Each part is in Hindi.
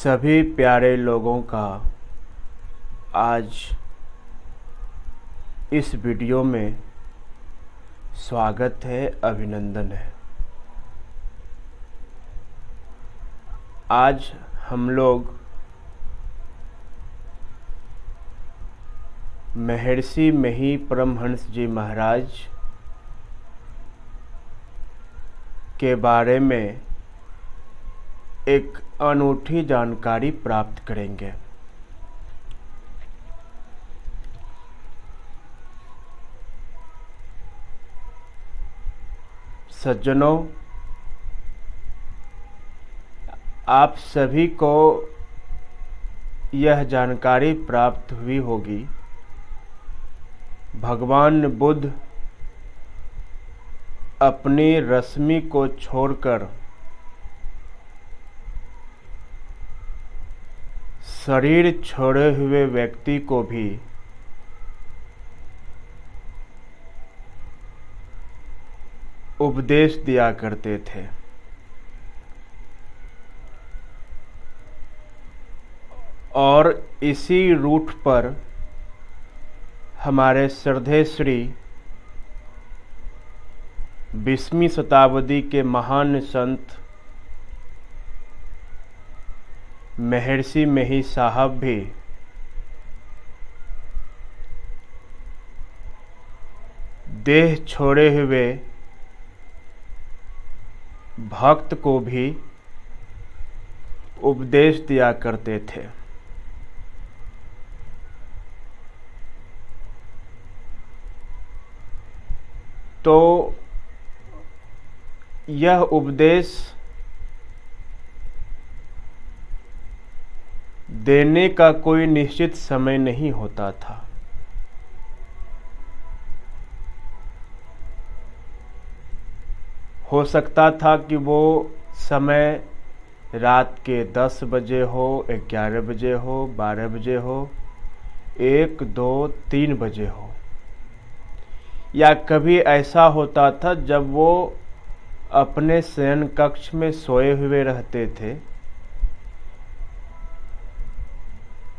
सभी प्यारे लोगों का आज इस वीडियो में स्वागत है, अभिनंदन है। आज हम लोग महर्षि मही परमहंस जी महाराज के बारे में एक अनूठी जानकारी प्राप्त करेंगे। सज्जनों, आप सभी को यह जानकारी प्राप्त हुई होगी, भगवान बुद्ध अपनी रश्मि को छोड़कर शरीर छोड़े हुए व्यक्ति को भी उपदेश दिया करते थे। और इसी रूट पर हमारे श्रद्धेय श्री 20वीं शताब्दी के महान संत महर्षि मही साहब भी देह छोड़े हुए भक्त को भी उपदेश दिया करते थे। तो यह उपदेश देने का कोई निश्चित समय नहीं होता था। हो सकता था कि वो समय रात के 10 बजे हो, 11 बजे हो, 12 बजे हो, 1, 2, 3 बजे हो, या कभी ऐसा होता था जब वो अपने शयन कक्ष में सोए हुए रहते थे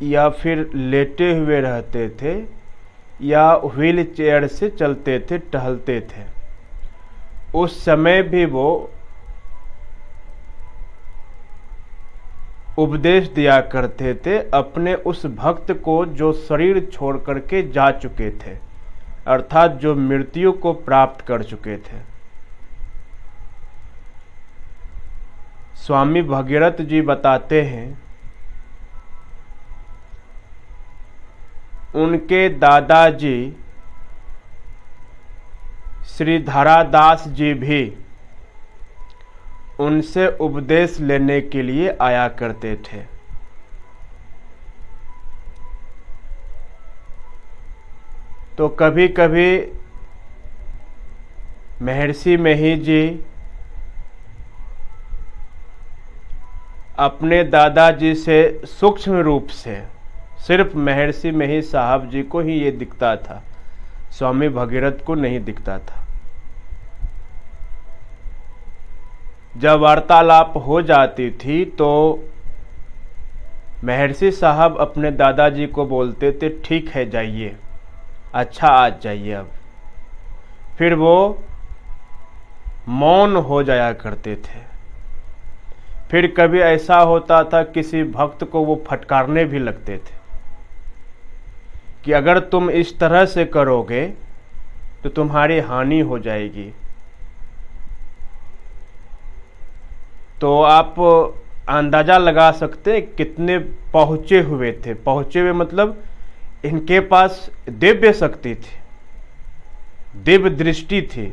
या फिर लेटे हुए रहते थे या व्हील चेयर से चलते थे, टहलते थे। उस समय भी वो उपदेश दिया करते थे अपने उस भक्त को जो शरीर छोड़ करके जा चुके थे, अर्थात जो मृत्यु को प्राप्त कर चुके थे। स्वामी भगीरथ जी बताते हैं, उनके दादाजी श्री धरादास जी भी उनसे उपदेश लेने के लिए आया करते थे। तो कभी कभी महर्षि मही जी अपने दादाजी से सूक्ष्म रूप से, सिर्फ महर्षि मही साहब जी को ही ये दिखता था, स्वामी भगीरथ को नहीं दिखता था। जब वार्तालाप हो जाती थी तो महर्षि साहब अपने दादाजी को बोलते थे, ठीक है जाइए, अच्छा आज जाइए अब। फिर वो मौन हो जाया करते थे। फिर कभी ऐसा होता था किसी भक्त को वो फटकारने भी लगते थे कि अगर तुम इस तरह से करोगे तो तुम्हारी हानि हो जाएगी। तो आप अंदाजा लगा सकते कितने पहुंचे हुए थे। पहुंचे हुए मतलब इनके पास दिव्य शक्ति थी, दिव्य दृष्टि थी,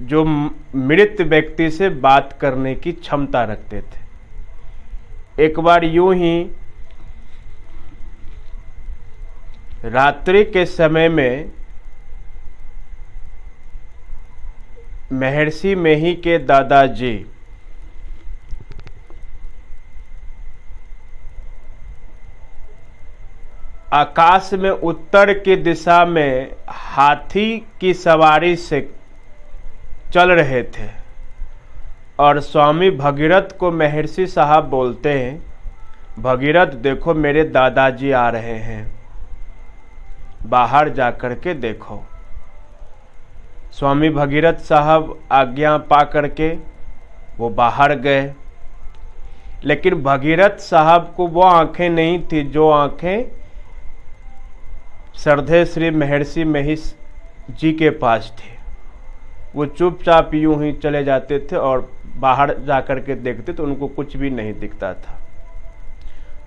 जो मृत व्यक्ति से बात करने की क्षमता रखते थे। एक बार यूं ही रात्रि के समय में महर्षि मही के दादाजी आकाश में उत्तर की दिशा में हाथी की सवारी से चल रहे थे और स्वामी भगीरथ को महर्षि साहब बोलते हैं, भगीरथ देखो मेरे दादाजी आ रहे हैं, बाहर जा कर के देखो। स्वामी भगीरथ साहब आज्ञा पा करके वो बाहर गए, लेकिन भगीरथ साहब को वो आंखें नहीं थी जो आंखें श्रद्धेय श्री महर्षि महेश जी के पास थे। वो चुपचाप यूं ही चले जाते थे और बाहर जाकर के देखते तो उनको कुछ भी नहीं दिखता था।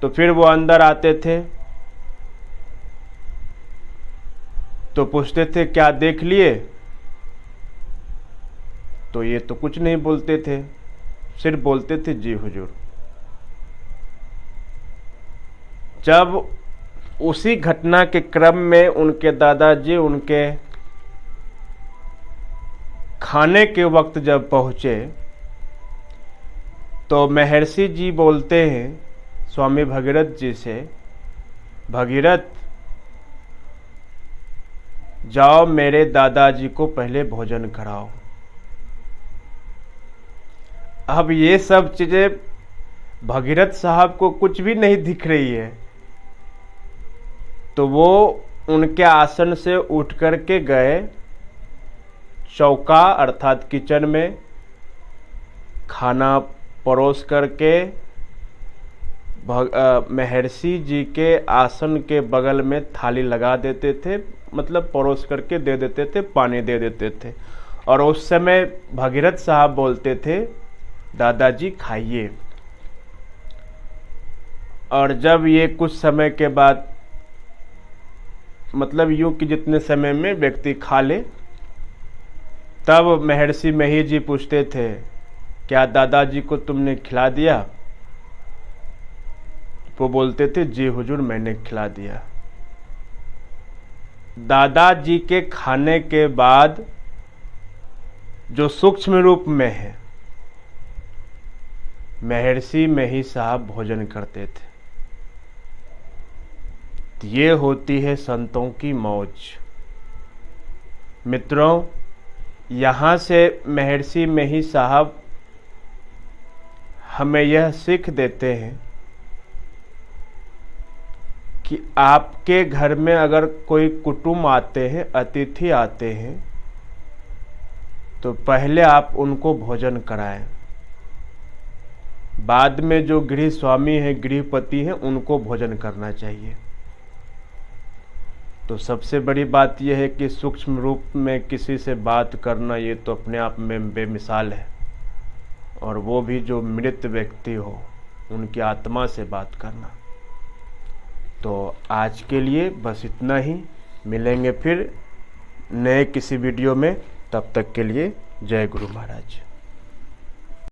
तो फिर वो अंदर आते थे तो पूछते थे क्या देख लिए, तो ये तो कुछ नहीं बोलते थे, सिर्फ बोलते थे जी हुजूर। जब उसी घटना के क्रम में उनके दादाजी उनके खाने के वक्त जब पहुंचे तो महर्षि जी बोलते हैं स्वामी भगीरथ जी से, भगीरथ जाओ मेरे दादाजी को पहले भोजन कराओ। अब ये सब चीजें भगीरथ साहब को कुछ भी नहीं दिख रही है, तो वो उनके आसन से उठ कर के गए चौका अर्थात किचन में, खाना परोस करके महर्षि जी के आसन के बगल में थाली लगा देते थे, मतलब परोस करके दे देते थे, पानी दे देते थे। और उस समय भगीरथ साहब बोलते थे दादाजी खाइए। और जब ये कुछ समय के बाद, मतलब यूं कि जितने समय में व्यक्ति खा ले, तब महर्षि महेश जी पूछते थे क्या दादाजी को तुमने खिला दिया? वो बोलते थे जी हुजूर मैंने खिला दिया। दादाजी के खाने के बाद जो सूक्ष्म रूप में है महर्षि महेश साहब भोजन करते थे। ये होती है संतों की मौज। मित्रों, यहाँ से महर्षि महेश साहब हमें यह सीख देते हैं कि आपके घर में अगर कोई कुटुंब आते हैं, अतिथि आते हैं, तो पहले आप उनको भोजन कराएं। बाद में जो गृह स्वामी है, गृहपति हैं, उनको भोजन करना चाहिए। तो सबसे बड़ी बात यह है कि सूक्ष्म रूप में किसी से बात करना ये तो अपने आप में बेमिसाल है, और वो भी जो मृत व्यक्ति हो उनकी आत्मा से बात करना। तो आज के लिए बस इतना ही, मिलेंगे फिर नए किसी वीडियो में, तब तक के लिए जय गुरु महाराज।